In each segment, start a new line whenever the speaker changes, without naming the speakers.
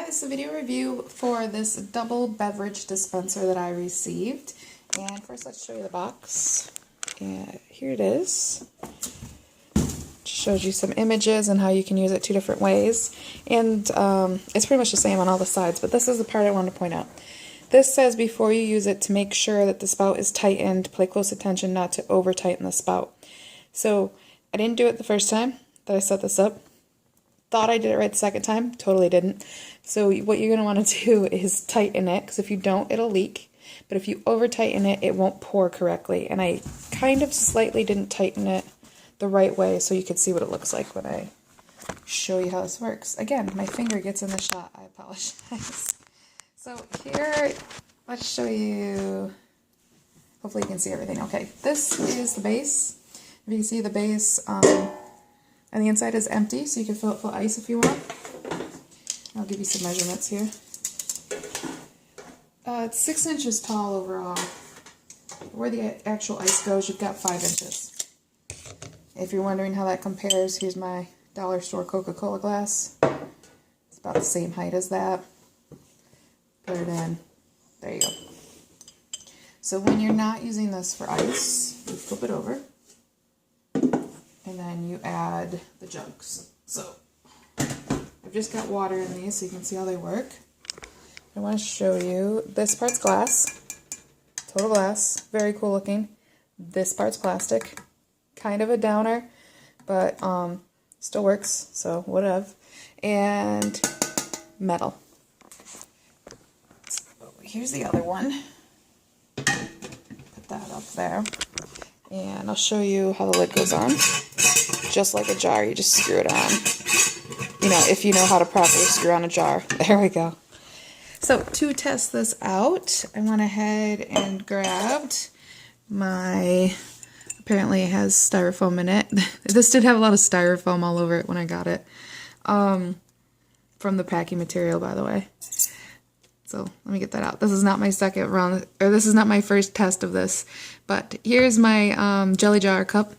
This is a video review for this double beverage dispenser that I received. And first let's show you the box. Yeah, here it is. Just shows you some images and how you can use it two different ways. And it's pretty much the same on all the sides, but this is the part I want to point out. This says before you use it to make sure that the spout is tightened, pay close attention not to over tighten the spout. So I didn't do it the first time that I set this up. Thought I did it right the second time, totally didn't. So what you're going to want to do is tighten it, because if you don't, it'll leak. But if you over tighten it, it won't pour correctly. And I kind of slightly didn't tighten it the right way so you could see what it looks like when I show you how this works. Again, my finger gets in the shot, I apologize. So here, let's show you, hopefully you can see everything. Okay, this is the base. If you can see the base, and the inside is empty, so you can fill it full of ice if you want. I'll give you some measurements here. It's 6 inches tall overall. Where the actual ice goes, you've got 5 inches. If you're wondering how that compares, here's my dollar store Coca-Cola glass. It's about the same height as that. Put it in. There you go. So when you're not using this for ice, you flip it over. And then you add the jugs. So I've just got water in these so you can see how they work. I want to show you, this part's glass, total glass, very cool looking. This part's plastic, kind of a downer, but still works, so whatever. And metal. So here's the other one. Put that up there. And I'll show you how the lid goes on. Just like a jar, you just screw it on. You know, if you know how to properly screw on a jar. There we go. So to test this out, I went ahead and grabbed my, apparently it has styrofoam in it. This did have a lot of styrofoam all over it when I got it. From the packing material, by the way. So let me get that out. This is not my second run, or this is not my first test of this. But here's my jelly jar cup.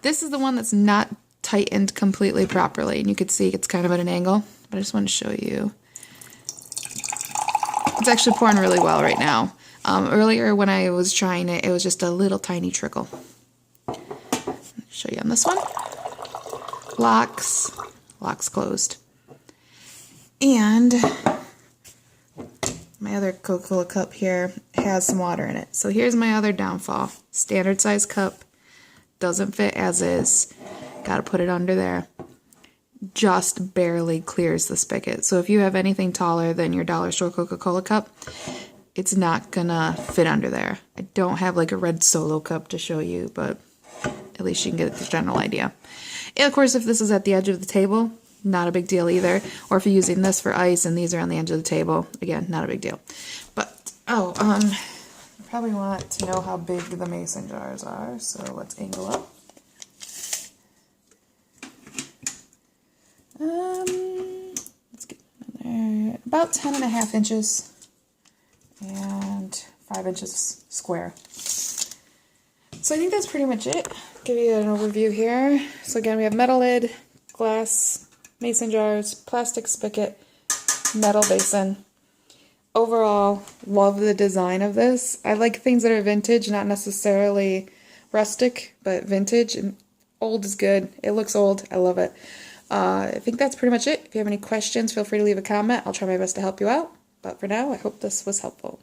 This is the one that's not tightened completely properly. And you can see it's kind of at an angle. But I just want to show you. It's actually pouring really well right now. Earlier when I was trying it, it was just a little tiny trickle. Show you on this one. Locks closed. And my other Coca-Cola cup here has some water in it. So here's my other downfall. Standard size cup. Doesn't fit as is. Gotta put it under there. Just barely clears the spigot. So if you have anything taller than your dollar store Coca-Cola cup, it's not gonna fit under there. I don't have like a red Solo cup to show you, but at least you can get the general idea. And of course, if this is at the edge of the table, not a big deal either. Or if you're using this for ice and these are on the edge of the table, again, not a big deal. But, you probably want to know how big the mason jars are, so let's angle up. Let's get in there. About 10.5 inches and 5 inches square. So I think that's pretty much it. Give you an overview here. So again, we have metal lid, glass, mason jars, plastic spigot, metal basin. Overall, love the design of this. I like things that are vintage, not necessarily rustic, but vintage. And old is good. It looks old. I love it. I think that's pretty much it. If you have any questions, feel free to leave a comment. I'll try my best to help you out. But for now, I hope this was helpful.